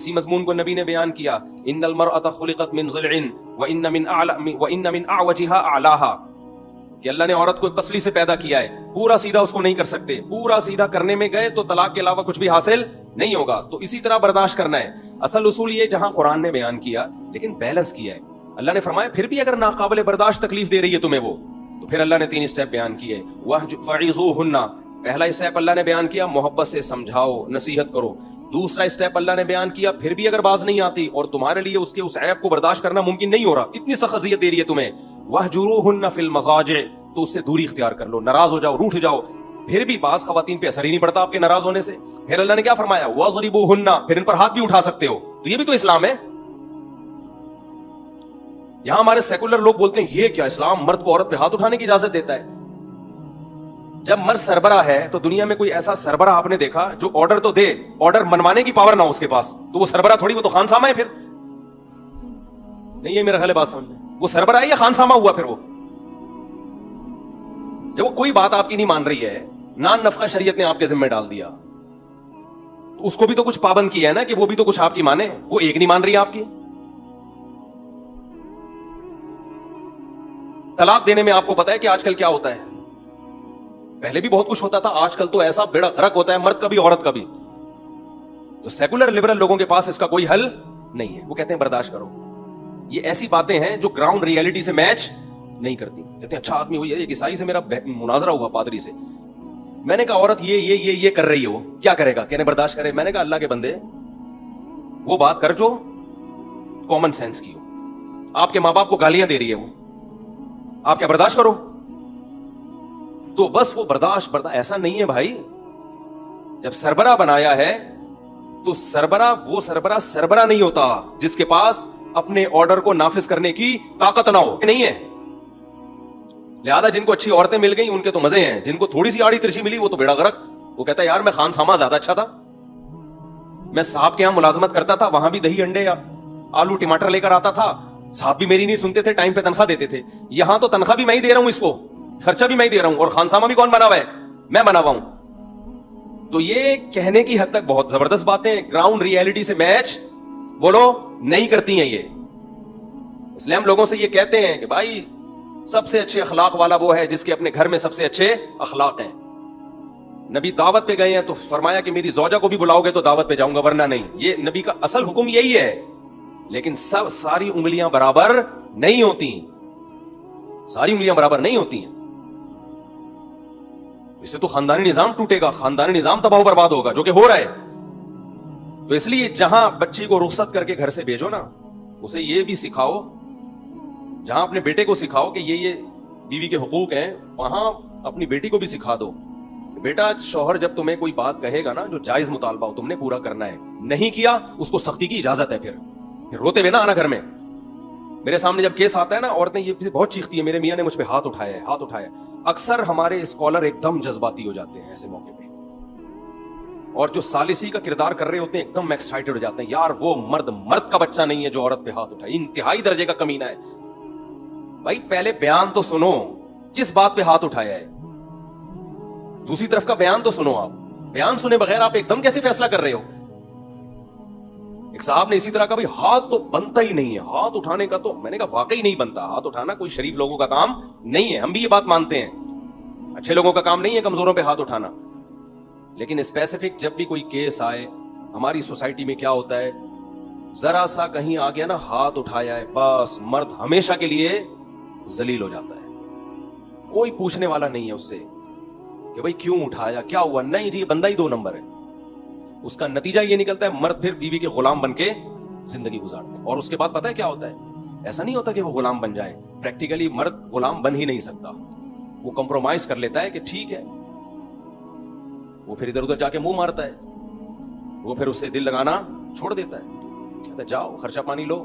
اسی مضمون کو نبی نے بیان کیا، ان المرأۃ خلقت من ضلع وان من اعوجها اعلاها، کہ اللہ نے عورت کو ایک پسلی سے پیدا کیا ہے، پورا سیدھا اس کو نہیں کر سکتے، پورا سیدھا کرنے میں گئے تو طلاق کے علاوہ کچھ بھی حاصل نہیں ہوگا، تو اسی طرح برداشت کرنا ہے۔ اصل اصول یہ جہاں قرآن نے بیان کیا لیکن بیلنس کیا ہے، اللہ نے فرمایا پھر بھی اگر ناقابل برداشت تکلیف دے رہی ہے تمہیں وہ، تو پھر اللہ نے 3 اسٹیپ بیان کیے۔ فَعِظُوهُنَّ، پہلا اسٹیپ اللہ نے بیان کیا محبت سے سمجھاؤ، نصیحت کرو۔ دوسرا اسٹیپ اللہ نے بیان کیا پھر بھی اگر باز نہیں آتی اور تمہارے لیے اس کے اس عیب کو برداشت کرنا ممکن نہیں ہو رہا، اتنی سخت اذیت دے رہی ہے تمہیں، وَاهْجُرُوهُنَّ فِي الْمَضَاجِعِ، تو اس سے دوری اختیار کر لو، ناراض ہو جاؤ، روٹھ جاؤ، پھر بھی بعض خواتین پہ اثر ہی نہیں پڑتا آپ کے ناراض ہونے سے۔ پھر اللہ نے کیا فرمایا، وَاضْرِبُوهُنَّ، پھر ان پر ہاتھ بھی اٹھا سکتے ہو، تو یہ بھی تو اسلام ہے۔ یہاں ہمارے سیکولر لوگ بولتے ہیں یہ کیا اسلام مرد کو عورت پہ ہاتھ اٹھانے کی اجازت دیتا ہے؟ جب مرد سربراہ ہے تو دنیا میں کوئی ایسا سربراہ آپ نے دیکھا جو آرڈر تو دے، آرڈر منوانے کی پاور نہ ہو اس کے پاس، تو وہ سربراہ تھوڑی، وہ تو خانسامہ ہے۔ پھر نہیں ہے میرا خیال بات سمجھ میں، وہ سربراہ ہے یا خانسامہ ہوا پھر وہ؟ جب وہ کوئی بات آپ کی نہیں مان رہی ہے، نان نفقہ شریعت نے آپ کے ذمہ ڈال دیا، تو اس کو بھی تو کچھ پابند کیا ہے نا کہ وہ بھی تو کچھ آپ کی مانے، وہ ایک نہیں مان رہی آپ کی۔ طلاق دینے میں آپ کو پتا ہے کہ آج کل کیا ہوتا ہے؟ پہلے بھی بہت کچھ ہوتا تھا، آج کل تو ایسا بیڑا غرق ہوتا ہے مرد کا بھی عورت کا بھی۔ تو سیکولر لبرل لوگوں کے پاس اس کا کوئی حل نہیں ہے، وہ کہتے ہیں برداشت کرو۔ یہ ایسی باتیں ہیں جو گراؤنڈ ریئلٹی سے میچ نہیں کرتی۔ کہتے ہیں اچھا آدمی ہوئی ہے، ایک عیسائی سے میرا مناظرہ ہوا پادری سے، میں نے کہا عورت یہ کر رہی ہے، وہ کیا کرے گا؟ کہنے برداشت کرے۔ میں نے کہا اللہ کے بندے وہ بات کر جو کامن سینس کی ہو، آپ کے ماں باپ کو گالیاں دے رہی ہے وہ، آپ کیا برداشت کرو؟ تو بس وہ برداشت ایسا نہیں ہے بھائی۔ جب سربراہ بنایا ہے تو وہ سربراہ نہیں ہوتا جس کے پاس اپنے آرڈر کو نافذ کرنے کی طاقت نہ ہو، نہیں ہے۔ لہذا جن کو اچھی عورتیں مل گئی ان کے تو مزے ہیں، جن کو تھوڑی سی آڑی ترچی ملی وہ تو بیڑا غرق۔ وہ کہتا ہے یار میں خانسامہ زیادہ اچھا تھا، میں صاحب کے یہاں ملازمت کرتا تھا، وہاں بھی دہی انڈے یا آلو ٹماٹر لے کر آتا تھا، صاحب بھی میری نہیں سنتے تھے، ٹائم پہ تنخواہ دیتے تھے۔ یہاں تو تنخواہ بھی میں ہی دے رہا ہوں، اس کو خرچہ بھی میں ہی دے رہا ہوں، اور خانسامہ بھی کون بنا ہوا ہے؟ میں بنا ہوا ہوں۔ تو یہ کہنے کی حد تک بہت زبردست باتیں گراؤنڈ ریئلٹی سے میچ بولو نہیں کرتی ہیں یہ، اس لیے ہم لوگوں سے یہ کہتے ہیں کہ بھائی سب سے اچھے اخلاق والا وہ ہے جس کے اپنے گھر میں سب سے اچھے اخلاق ہیں۔ نبی دعوت پہ گئے ہیں تو فرمایا کہ میری زوجہ کو بھی بلاؤ گے تو دعوت پہ جاؤں گا ورنہ نہیں، یہ نبی کا اصل حکم یہی ہے۔ لیکن ساری انگلیاں برابر نہیں ہوتی، ساری انگلیاں برابر نہیں ہوتی ہیں، اس سے تو خاندانی نظام ٹوٹے گا، خاندانی نظام تباہ و برباد ہوگا، جو کہ ہو رہا ہے۔ تو اس لیے جہاں بچی کو رخصت کر کے گھر سے بھیجو نا، اسے یہ بھی سکھاؤ، جہاں اپنے بیٹے کو سکھاؤ کہ یہ بیوی کے حقوق ہیں، وہاں اپنی بیٹی کو بھی سکھا دو بیٹا شوہر جب تمہیں کوئی بات کہے گا نا جو جائز مطالبہ ہو تم نے پورا کرنا ہے، نہیں کیا اس کو سختی کی اجازت ہے، پھر روتے ہوئے نہ آنا گھر میں۔ میرے سامنے جب کیس آتا ہے نا عورتیں یہ بہت چیختی ہیں میرے میاں نے مجھ پہ ہاتھ اٹھایا ہے، ہاتھ اٹھایا ہے۔ اکثر ہمارے اسکالر ایک دم جذباتی ہو جاتے ہیں ایسے موقع پہ، اور جو ثالثی کا کردار کر رہے ہوتے ہیں ایک دم ایکسائٹڈ ہو جاتے ہیں، یار وہ مرد کا بچہ نہیں ہے جو عورت پہ ہاتھ اٹھائے، انتہائی درجے کا کمینہ ہے۔ بھائی پہلے بیان تو سنو، کس بات پہ ہاتھ اٹھایا ہے، دوسری طرف کا بیان تو سنو۔ آپ بیان سنے بغیر آپ ایک دم کیسے فیصلہ کر رہے ہو؟ ایک صاحب نے اسی طرح کا، بھائی ہاتھ تو بنتا ہی نہیں ہے، ہاتھ اٹھانے کا تو میں نے کہا واقعی نہیں بنتا، ہاتھ اٹھانا کوئی شریف لوگوں کا کام نہیں ہے، ہم بھی یہ بات مانتے ہیں، اچھے لوگوں کا کام نہیں ہے کمزوروں پہ ہاتھ اٹھانا۔ لیکن اسپیسیفک جب بھی کوئی کیس آئے، ہماری سوسائٹی میں کیا ہوتا ہے، ذرا سا کہیں آ گیا نا ہاتھ اٹھایا ہے بس مرد ہمیشہ کے لیے ذلیل ہو جاتا ہے، کوئی پوچھنے والا نہیں ہے اس سے کہ بھائی کیوں اٹھایا، کیا ہوا، نہیں جی یہ بندہ ہی 2 نمبر ہے۔ اس کا نتیجہ یہ نکلتا ہے مرد پھر بیوی کے غلام بن کے زندگی گزارتا ہے، اور اس کے بعد پتہ ہے کیا ہوتا ہے، ایسا نہیں ہوتا کہ وہ غلام بن جائے، پریکٹیکلی مرد غلام بن ہی نہیں سکتا، وہ کمپرومائز کر لیتا ہے کہ ٹھیک ہے، وہ پھر ادھر ادھر جا کے منہ مارتا ہے، وہ پھر اس سے دل لگانا چھوڑ دیتا ہے، کہتا ہے جاؤ خرچہ پانی لو،